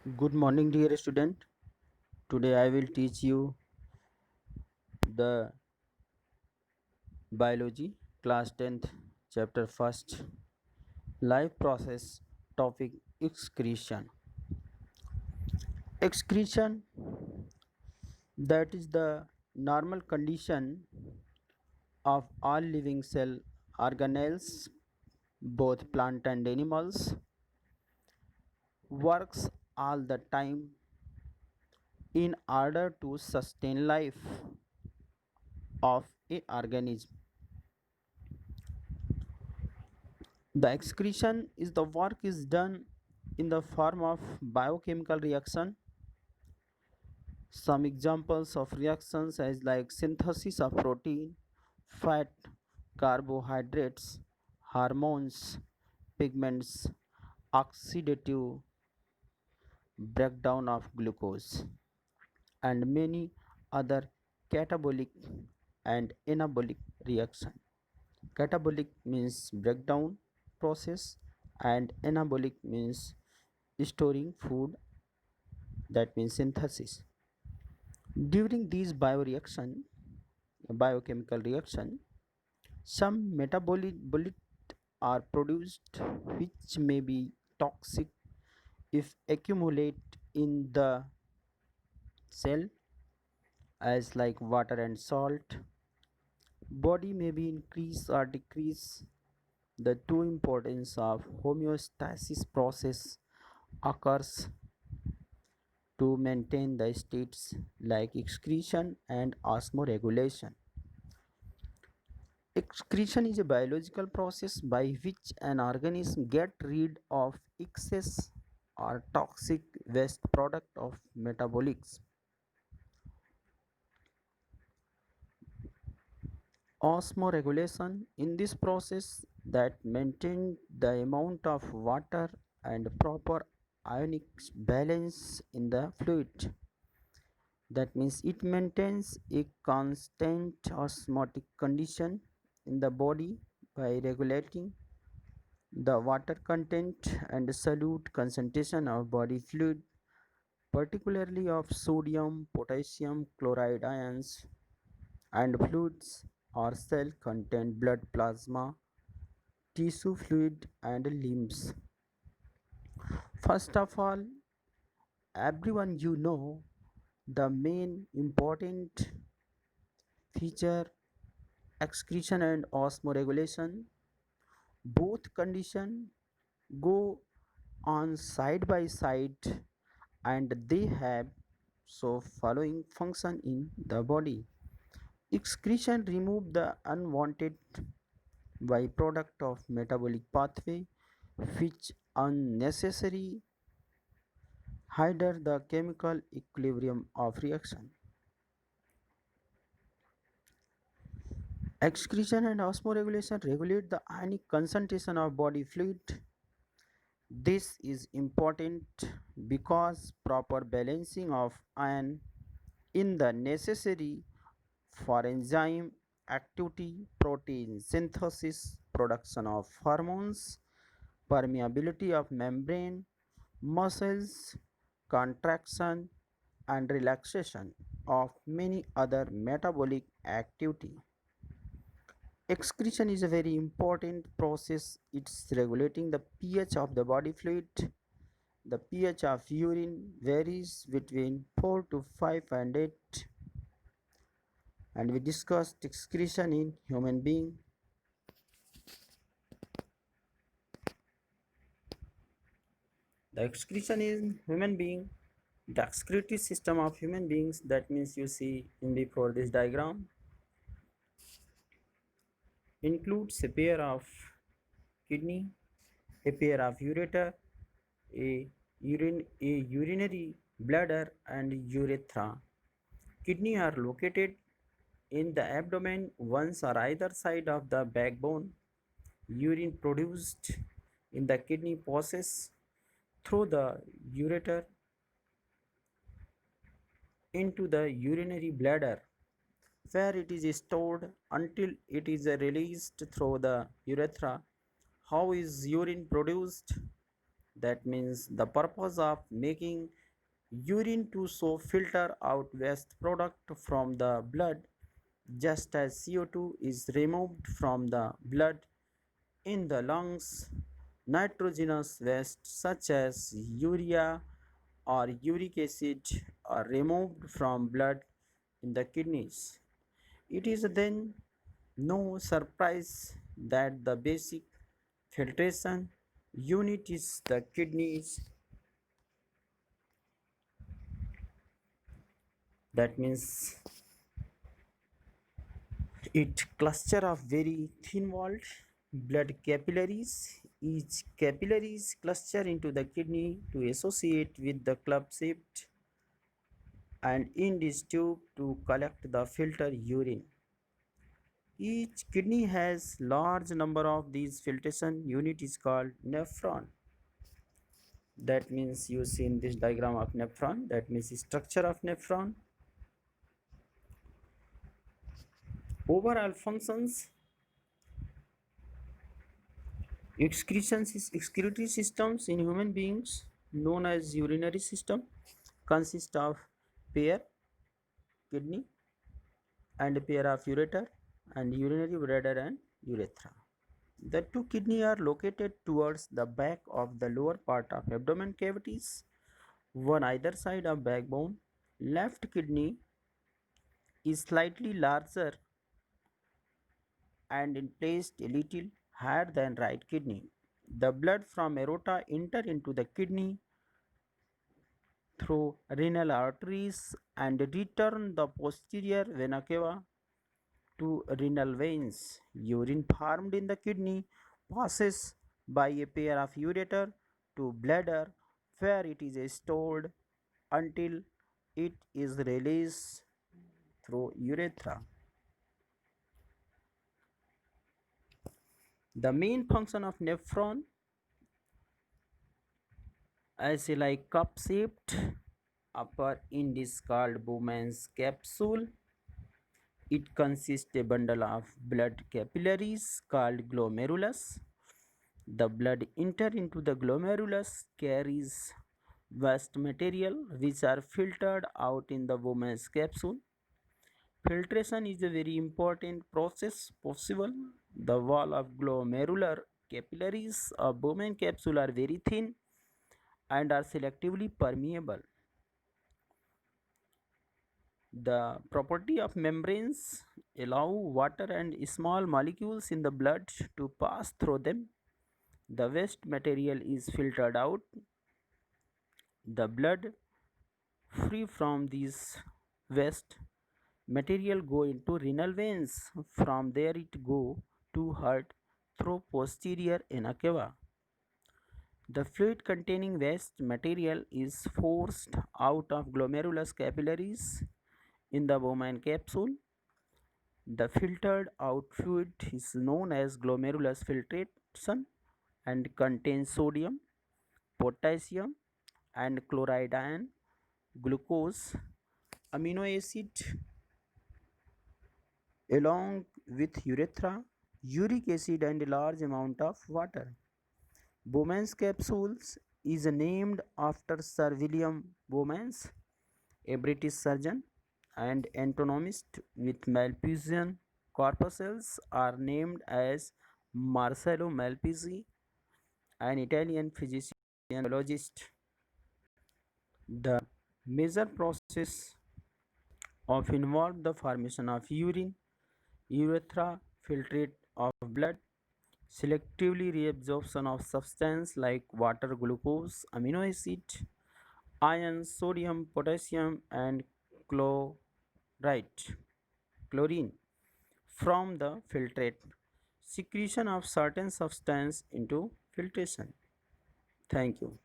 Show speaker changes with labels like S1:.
S1: Good morning, dear student. Today I will teach you the biology class 10th chapter 1st life process topic excretion. Excretion, that is the normal condition of all living cell organelles, both plant and animals, works all the time in order to sustain life of a organism. The excretion is the work is done in the form of biochemical reaction. Some examples of reactions as like synthesis of protein, fat, carbohydrates, hormones, pigments, oxidative breakdown of glucose, and many other catabolic and anabolic reaction. Catabolic means breakdown process and anabolic means storing food, that means synthesis. During these biochemical reaction, some metabolite are produced which may be toxic if accumulate in the cell, as like water and salt. Body may be increase or decrease. The true importance of homeostasis process occurs to maintain the states like excretion and osmoregulation. Excretion is a biological process by which an organism get rid of excess or toxic waste product of metabolics. Osmoregulation in this process that maintain the amount of water and proper ionic balance in the fluid. That means it maintains a constant osmotic condition in the body by regulating the water content and solute concentration of body fluid, particularly of sodium, potassium, chloride ions, and fluids or cell content, blood plasma, tissue fluid, and limbs. First of all, everyone the main important feature excretion and osmoregulation, both condition go on side by side and they have so following function in the body. Excretion remove the unwanted byproduct of metabolic pathway which unnecessary hinder the chemical equilibrium of reaction. Excretion and osmoregulation regulate the ionic concentration of body fluid. This is important because proper balancing of ion in the necessary for enzyme activity, protein synthesis, production of hormones, permeability of membrane, muscles, contraction and relaxation of many other metabolic activity. Excretion is a very important process. It's regulating the pH of the body fluid. The pH of urine varies between 4 to 5 and 8, and we discussed excretion in human being. The excretion in human being, the excretory system of human beings, that means you see in before this diagram, includes a pair of kidney, a pair of ureter, a urinary bladder and urethra. Kidney are located in the abdomen, one or either side of the backbone. Urine produced in the kidney passes through the ureter into the urinary bladder, where it is stored until it is released through the urethra. How is urine produced? That means the purpose of making urine to so filter out waste product from the blood, just as CO2 is removed from the blood in the lungs. Nitrogenous waste such as urea or uric acid are removed from blood in the kidneys. It is then no surprise that the basic filtration unit is the kidneys. That means it cluster of very thin walled blood capillaries. Each capillaries cluster into the kidney to associate with the club shaped and in this tube to collect the filter urine. Each kidney has large number of these filtration unit is called nephron. That means you see in this diagram of nephron, that means the structure of nephron. Overall functions, excretory systems in human beings known as urinary system consist of pair kidney and pair of ureter and urinary bladder and urethra. The two kidney are located towards the back of the lower part of abdomen cavities, one either side of backbone. Left kidney is slightly larger and placed a little higher than right kidney. The blood from aorta enter into the kidney through renal arteries and return the posterior vena cava to renal veins. Urine formed in the kidney passes by a pair of ureter to bladder where it is stored until it is released through urethra. The main function of nephron as a like cup shaped upper end is called Bowman's capsule. It consists a bundle of blood capillaries called glomerulus. The blood enter into the glomerulus carries waste material which are filtered out in the Bowman's capsule. Filtration is a very important process possible. The wall of glomerular capillaries of Bowman capsule are very thin and are selectively permeable. The property of membranes allow water and small molecules in the blood to pass through them. The waste material is filtered out. The blood free from these waste material go into renal veins. From there it go to heart through posterior vena cava. The fluid containing waste material is forced out of glomerulus capillaries in the Bowman capsule. The filtered out fluid is known as glomerulus filtration and contains sodium, potassium, and chloride ion, glucose, amino acid, along with urethra, uric acid, and a large amount of water. Bowman's capsules is named after Sir William Bowmans, a British surgeon and anatomist with Malpighian corpuscles are named as Marcello Malpighi, an Italian physician and biologist. The major process of involve the formation of urine, urethra, filtrate of blood, selectively reabsorption of substance like water, glucose, amino acid, iron, sodium, potassium, and chloride, chlorine from the filtrate, secretion of certain substance into filtration. Thank you.